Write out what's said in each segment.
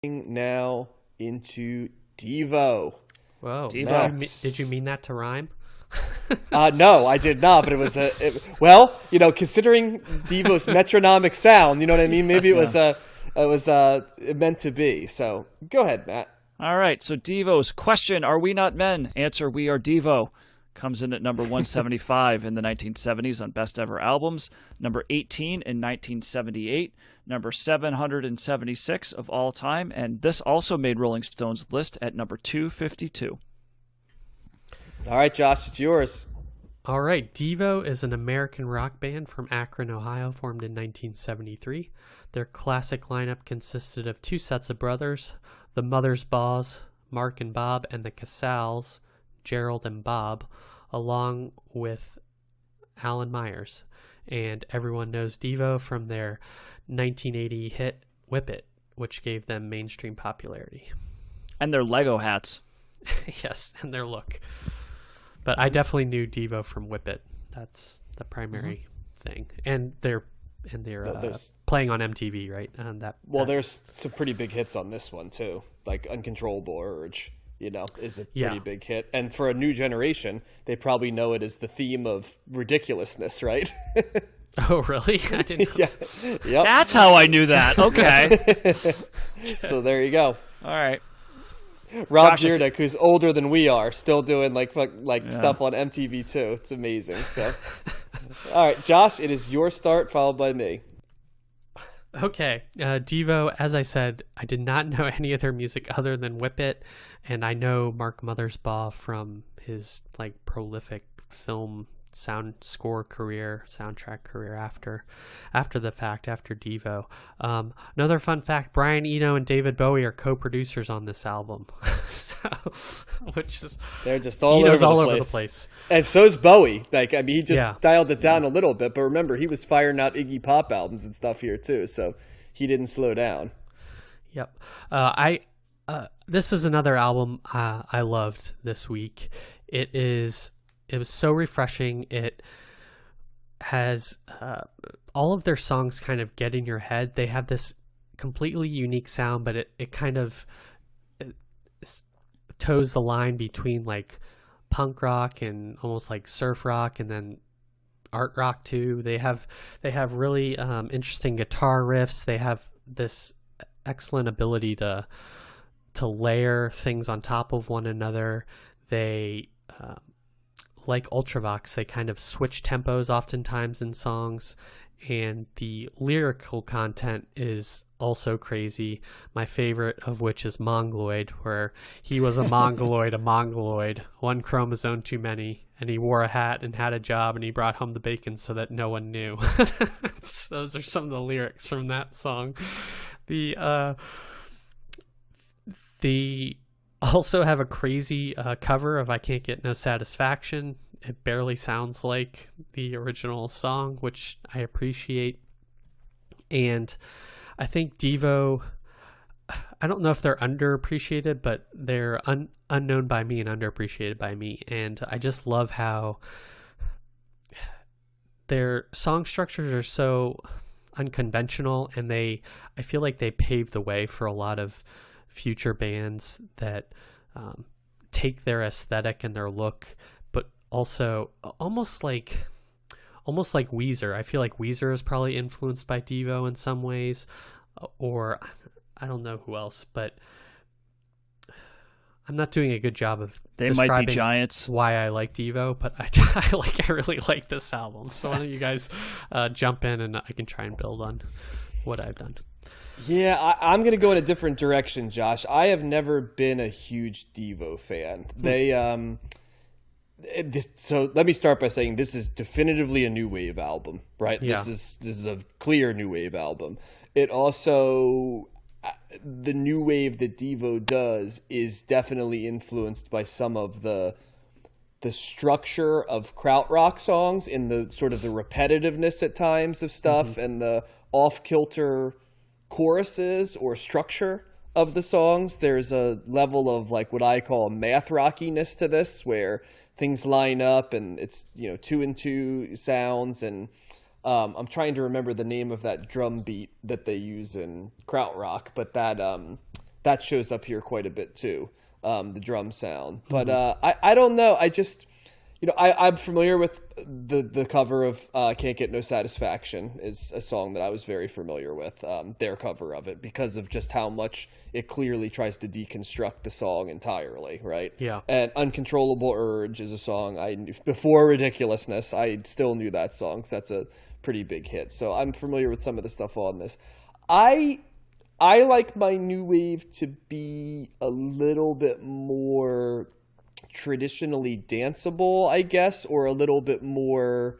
Now into Devo. Whoa. Devo. Did you mean that to rhyme? No, I did not, but it was considering Devo's metronomic sound, you know what I mean? Maybe it was meant to be. So go ahead, Matt. All right, so Devo's question, are we not men? Answer, we are Devo. Comes in at number 175 in the 1970s on Best Ever Albums, number 18 in 1978, number 776 of all time, and this also made Rolling Stone's list at number 252. All right, Josh, it's yours. All right, Devo is an American rock band from Akron, Ohio, formed in 1973. Their classic lineup consisted of two sets of brothers, the Mothersbaugh, Mark and Bob, and the Casals, Gerald and Bob, along with Alan Myers. And everyone knows Devo from their 1980 hit Whip It, which gave them mainstream popularity. And their Lego hats. Yes, and their look. But I definitely knew Devo from Whip It. That's the primary thing. And they're playing on MTV, right? There's some pretty big hits on this one too, like Uncontrollable Urge. Is a pretty big hit. And for a new generation, they probably know it as the theme of ridiculousness, right? Oh, really? I didn't know. Yep. That's how I knew that. Okay. So there you go. All right. Rob Dyrdek, who's older than we are, still doing stuff on MTV too. It's amazing. So, all right, Josh, it is your start, followed by me. Okay, Devo, as I said, I did not know any of their music other than Whip It, and I know Mark Mothersbaugh from his prolific film soundtrack career after the fact, after Devo. Another fun fact, Brian Eno and David Bowie are co-producers on this album. They're just all over the place. And so's Bowie. He just dialed it down a little bit, but remember, he was firing out Iggy Pop albums and stuff here too, so he didn't slow down. Yep. This is another album I loved this week. It was so refreshing. It has all of their songs kind of get in your head. They have this completely unique sound, but it kind of toes the line between punk rock and almost surf rock, and then art rock too. They have really interesting guitar riffs. They have this excellent ability to layer things on top of one another. They like Ultravox, they kind of switch tempos oftentimes in songs, and the lyrical content is also crazy. My favorite of which is Mongoloid, where he was a mongoloid, one chromosome too many, and he wore a hat and had a job, and he brought home the bacon so that no one knew. Those are some of the lyrics from that song. The also have a crazy cover of I Can't Get No Satisfaction. It barely sounds like the original song, which I appreciate. And I think Devo, I don't know if they're underappreciated, but they're unknown by me and underappreciated by me. And I just love how their song structures are so unconventional, and I feel like they paved the way for a lot of future bands that take their aesthetic and their look, but also almost like Weezer. I feel like Weezer is probably influenced by Devo in some ways, or I don't know who else, but I'm not doing a good job of describing might be giants. Why I like Devo, but I really like this album. So why don't you guys jump in, and I can try and build on what I've done. Yeah, I'm going to go in a different direction, Josh. I have never been a huge Devo fan. So let me start by saying this is definitively a new wave album, right? Yeah. This is a clear new wave album. It also, the new wave that Devo does is definitely influenced by some of the structure of krautrock songs, in the sort of the repetitiveness at times of stuff, and the off-kilter choruses or structure of the songs. There's a level of what I call math rockiness to this, where things line up and it's 2 and 2 sounds, and I'm trying to remember the name of that drum beat that they use in krautrock, but that that shows up here quite a bit too, the drum sound. But I don't know. I just, I'm familiar with the cover of Can't Get No Satisfaction is a song that I was very familiar with, their cover of it, because of just how much it clearly tries to deconstruct the song entirely, right? Yeah. And Uncontrollable Urge is a song I knew before Ridiculousness. I still knew that song because that's a pretty big hit. So I'm familiar with some of the stuff on this. I like my new wave to be a little bit more traditionally danceable, I guess, or a little bit more.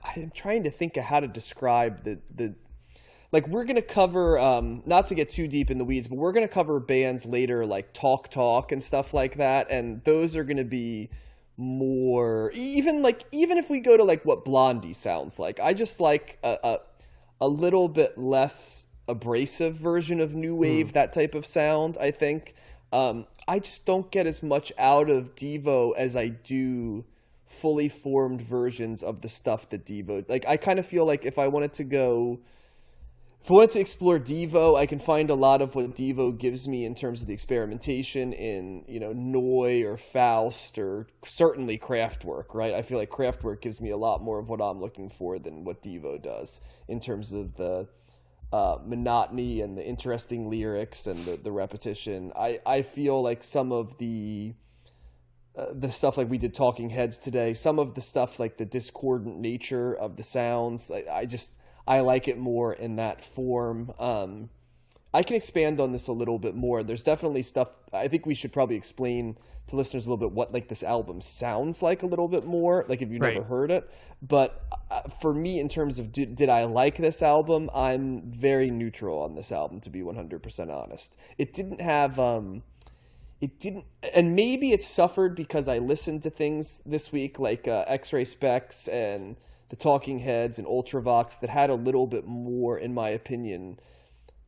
I'm trying to think of how to describe the like, we're going to cover, not to get too deep in the weeds, but we're going to cover bands later like Talk and stuff like that. And those are going to be more, even if we go to like what Blondie sounds like, I just like a little bit less abrasive version of new wave, that type of sound, I think. I just don't get as much out of Devo as I do fully formed versions of the stuff that Devo, like, I kind of feel like if I wanted to explore Devo, I can find a lot of what Devo gives me in terms of the experimentation in, Neu! Or Faust or certainly Kraftwerk, right? I feel like Kraftwerk gives me a lot more of what I'm looking for than what Devo does in terms of the monotony and the interesting lyrics and the repetition. I feel like some of the stuff, like we did Talking Heads today, some of the stuff like the discordant nature of the sounds, I like it more in that form. I can expand on this a little bit more. There's definitely stuff, I think we should probably explain to listeners a little bit what like this album sounds like a little bit more, like if you've never heard it. But for me, in terms of did I like this album, I'm very neutral on this album, to be 100% honest. It didn't have, and maybe it suffered because I listened to things this week like X-Ray Specs and the Talking Heads and Ultravox that had a little bit more, in my opinion,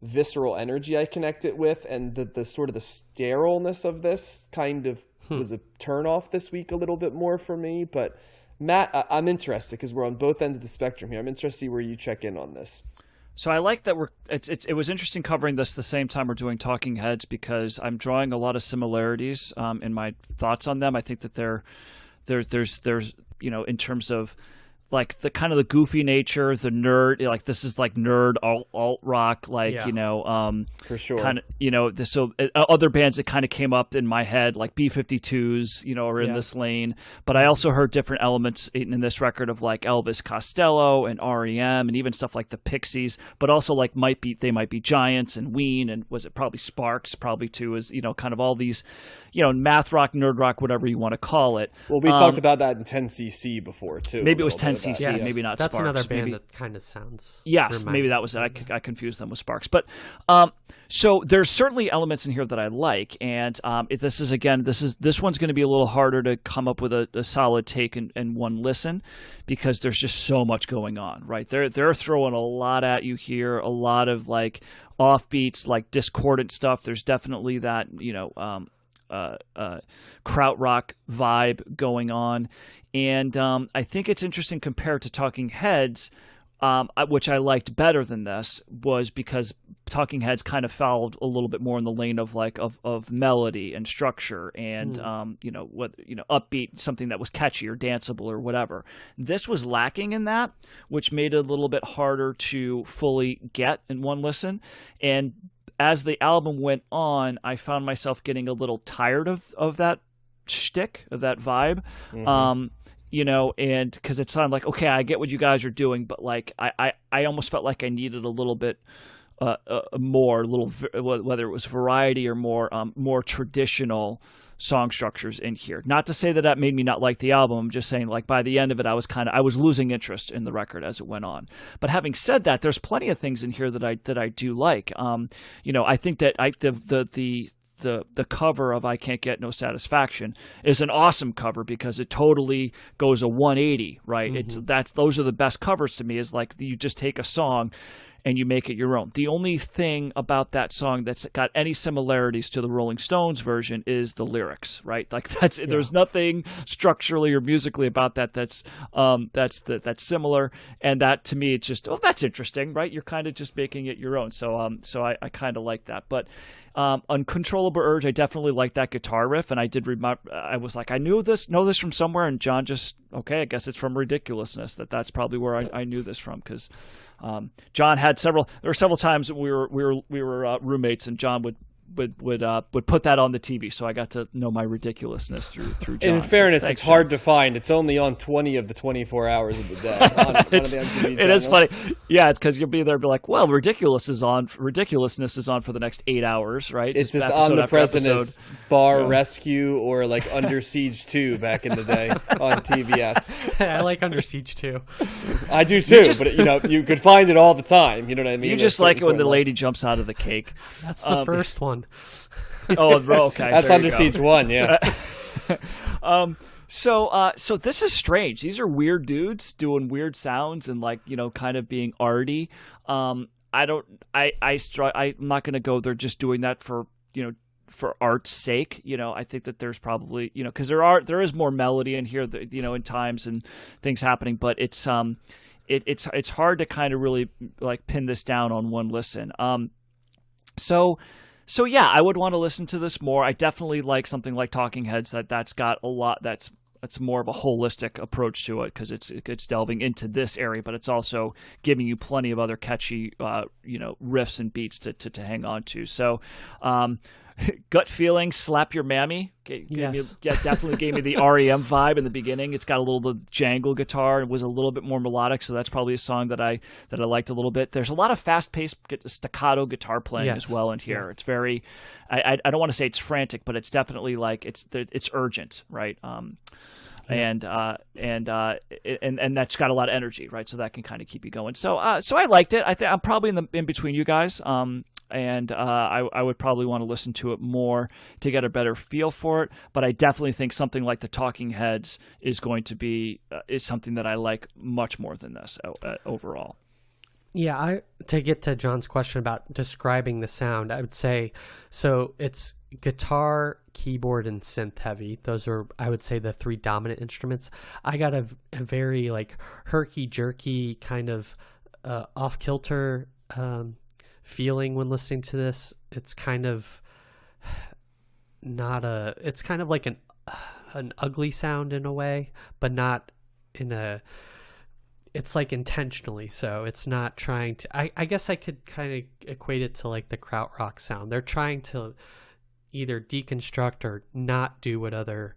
visceral energy I connect it with, and the sort of the sterileness of this kind of was a turnoff this week a little bit more for me. But Matt, I'm interested because we're on both ends of the spectrum here. I'm interested to see where you check in on this. So I like that it was interesting covering this the same time we're doing Talking Heads, because I'm drawing a lot of similarities in my thoughts on them. I think that there's in terms of like the kind of the goofy nature, the nerd, like this is like nerd alt rock, like, for sure. Kind of, so other bands that kind of came up in my head, like B-52s, are in this lane. But I also heard different elements in this record of like Elvis Costello and REM and even stuff like the Pixies, but also like they might be Giants and Ween, and was it probably Sparks probably too, is, kind of all these, math rock, nerd rock, whatever you want to call it. Well, we talked about that in 10cc before too. Maybe it was 10cc, maybe not That's Sparks. another band maybe, that kind of sounds. Yes, maybe that was it. I confused them with Sparks. But so there's certainly elements in here that I like, and this one's going to be a little harder to come up with a solid take and one listen, because there's just so much going on, right? They're throwing a lot at you here, a lot of like offbeats, like discordant stuff. There's definitely that krautrock vibe going on, and I think it's interesting compared to Talking Heads, which I liked better than this, was because Talking Heads kind of followed a little bit more in the lane of like of melody and structure and upbeat, something that was catchy or danceable or whatever. This was lacking in that, which made it a little bit harder to fully get in one listen. And as the album went on, I found myself getting a little tired of that shtick, of that vibe. And because it sounded like, okay, I get what you guys are doing, but like I almost felt like I needed a little bit more, whether it was variety or more traditional song structures in here. Not to say that made me not like the album. I'm just saying, like, by the end of it, I was losing interest in the record as it went on. But having said that, there's plenty of things in here that I do like. I think that the cover of I Can't Get No Satisfaction is an awesome cover, because it totally goes a 180, right? Those are the best covers to me, is like you just take a song and you make it your own. The only thing about that song that's got any similarities to the Rolling Stones version is the lyrics, right? Like there's nothing structurally or musically about that's similar, and that to me it's just that's interesting, right? You're kind of just making it your own. So I kind of like that, but. Uncontrollable Urge, I definitely like that guitar riff, and I did remember. I was like, I know this from somewhere, and John just I guess it's from Ridiculousness. That's probably where I knew this from, because John had several. There were several times we were roommates, and John would put that on the TV, so I got to know my Ridiculousness through John. In fairness, thanks, it's hard John. to find. It's only on 20 of the 24 hours of the day. On the MTV It is channel. funny. Yeah, it's because you'll be there and be like, well, Ridiculousness is on for the next 8 hours, right? It's just as episode after omnipresent episode. as Bar Rescue or like Under Siege 2 back in the day on TBS. I like Under Siege too. I do too, but you could find it all the time. You know what I mean? You just like it when the lady jumps out of the cake. That's the first one. Oh, okay. That's there Under you go. Siege 1, yeah. So this is strange. These are weird dudes doing weird sounds and kind of being arty. I'm not going to go there just doing that for art's sake. I think that there's probably, because there is more melody in here, in times and things happening, but it's hard to kind of really like pin this down on one listen. So yeah, I would want to listen to this more. I definitely like something like Talking Heads that's got a lot. That's more of a holistic approach to it, because it's delving into this area, but it's also giving you plenty of other catchy riffs and beats to hang on to. So Gut Feeling, Slap Your Mammy. Definitely gave me the REM vibe in the beginning. It's got a little bit of jangle guitar and was a little bit more melodic, so that's probably a song that I liked a little bit. There's a lot of fast-paced staccato guitar playing as well in here. Yeah. It's very, I don't want to say it's frantic, but it's definitely like it's urgent, right? And that's got a lot of energy, right? So that can kind of keep you going. So I liked it. I'm probably in between you guys. And I would probably want to listen to it more to get a better feel for it. But I definitely think something like the Talking Heads is going to be is something that I like much more than this overall. Yeah, to get to John's question about describing the sound, I would say, so it's guitar, keyboard, and synth heavy. Those are, I would say, the three dominant instruments. I got a very like herky-jerky kind of off-kilter feeling when listening to this. It's kind of it's kind of like an ugly sound in a way, but not in a, it's like intentionally so. It's not trying to, I guess I could kind of equate it to like the krautrock sound. They're trying to either deconstruct or not do what other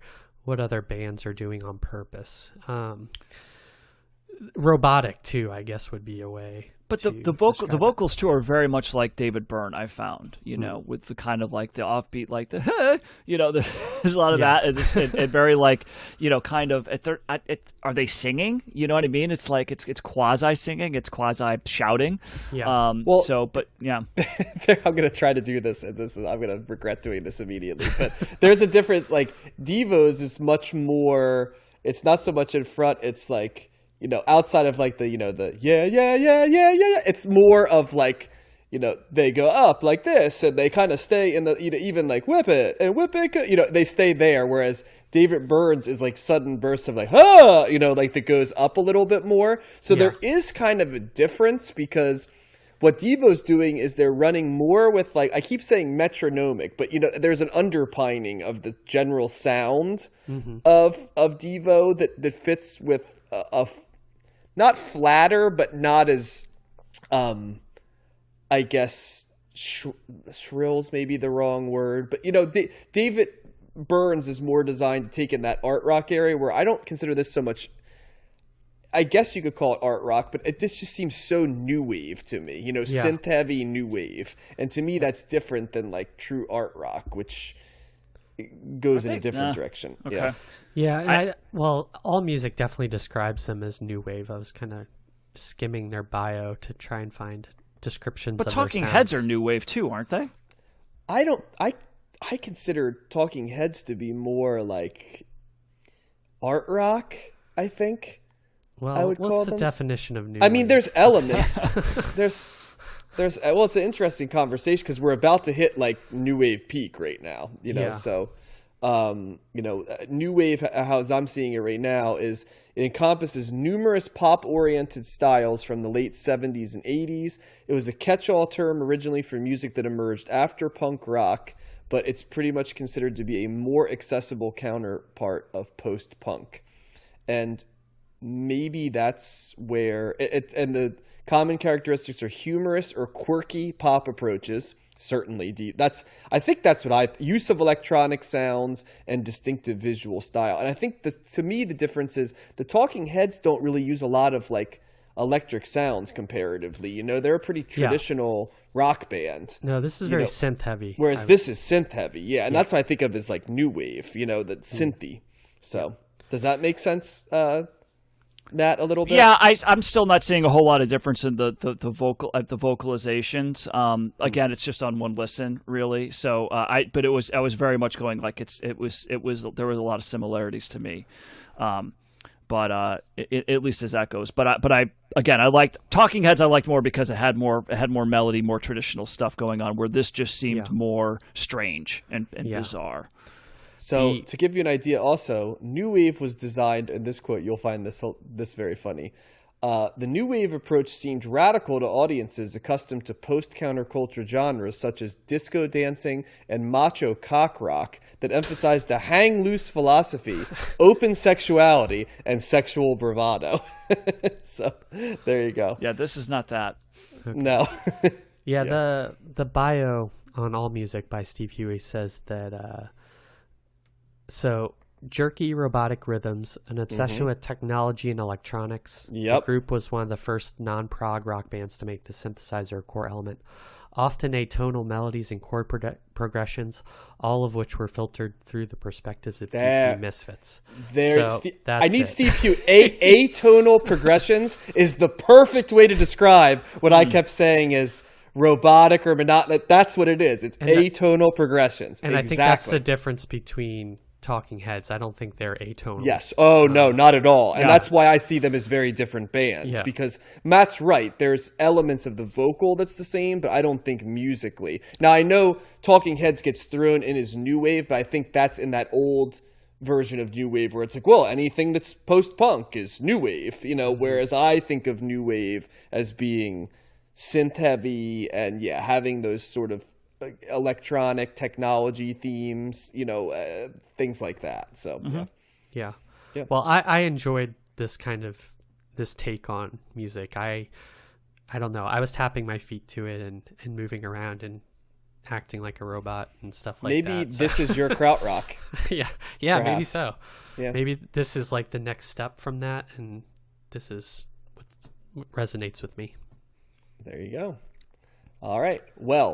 bands are doing on purpose. Robotic too, I guess, would be a way. But the vocals too are very much like David Byrne. I found, with the kind of like the offbeat, like the, there's a lot of that, and very like, kind of. Are they singing? You know what I mean? It's like it's quasi singing, it's quasi shouting. Yeah. But yeah, I'm gonna try to do this, and I'm gonna regret doing this immediately. But there's a difference. Like Devo's is much more. It's not so much in front. It's like, outside of like the, the yeah, it's more of like, they go up like this and they kind of stay in the, even like whip it, they stay there. Whereas David Byrne's is like sudden bursts of like, like that goes up a little bit more. So there is kind of a difference, because what Devo's doing is they're running more with, like, I keep saying metronomic, but there's an underpining of the general sound of Devo that fits with a not flatter, but not as, I guess, shrill's maybe the wrong word. But, David Byrne's is more designed to take in that art rock area, where I don't consider this so much, I guess you could call it art rock, but this just seems so new wave to me, synth heavy new wave. And to me, that's different than like true art rock, which goes in a different direction. Okay. Yeah. Yeah, well, all music definitely describes them as new wave. I was kind of skimming their bio to try and find descriptions of their sounds. But Talking Heads are new wave too, aren't they? I consider Talking Heads to be more like art rock, I think. Well, I would what's call the them definition of new I mean, wave? there's elements. it's an interesting conversation because we're about to hit like new wave peak right now, so new wave, as I'm seeing it right now, is it encompasses numerous pop-oriented styles from the late 70s and 80s. It was a catch-all term originally for music that emerged after punk rock, but it's pretty much considered to be a more accessible counterpart of post-punk. And maybe that's where and the common characteristics are humorous or quirky pop approaches. Certainly, I think that's what use of electronic sounds and distinctive visual style. And I think to me the difference is the Talking Heads don't really use a lot of like electric sounds comparatively. They're a pretty traditional rock band. No, this is very synth heavy. Whereas this is synth heavy, and that's what I think of as like new wave. That synthy. So does that make sense? Matt, a little bit. Yeah, I'm still not seeing a whole lot of difference in the vocalizations. Again, it's just on one listen, really. So I was very much going like it was there was a lot of similarities to me, but at least as that goes. But I liked Talking Heads. I liked more because it had more melody, more traditional stuff going on. Where this just seemed more strange and bizarre. So to give you an idea also, New Wave was designed, and this quote, you'll find this very funny. The New Wave approach seemed radical to audiences accustomed to post-counterculture genres such as disco dancing and macho cock rock that emphasized the hang-loose philosophy, open sexuality, and sexual bravado. So there you go. Yeah, this is not that. Okay. No. The bio on AllMusic by Steve Huey says that... So, jerky robotic rhythms, an obsession with technology and electronics. Yep. The group was one of the first non-prog rock bands to make the synthesizer a core element. Often atonal melodies and chord progressions, all of which were filtered through the perspectives of geeky misfits. I need Steve Hugh. Atonal progressions is the perfect way to describe what I kept saying is robotic or monotonous. That's what it is. It's atonal progressions. And I think that's the difference between Talking Heads. I don't think they're atonal. Yes. Oh, no, not at all. And that's why I see them as very different bands, because Matt's right. There's elements of the vocal that's the same, but I don't think musically. Now, I know Talking Heads gets thrown in as new wave, but I think that's in that old version of new wave where it's like, well, anything that's post-punk is new wave, whereas I think of new wave as being synth heavy and having those sort of electronic technology themes, things like that. So yeah. Well, I enjoyed this take on music. I don't know. I was tapping my feet to it and moving around and acting like a robot and stuff like that. Maybe this is your krautrock. yeah, perhaps. Maybe so. Yeah. Maybe this is like the next step from that, and this is what resonates with me. There you go. All right. Well,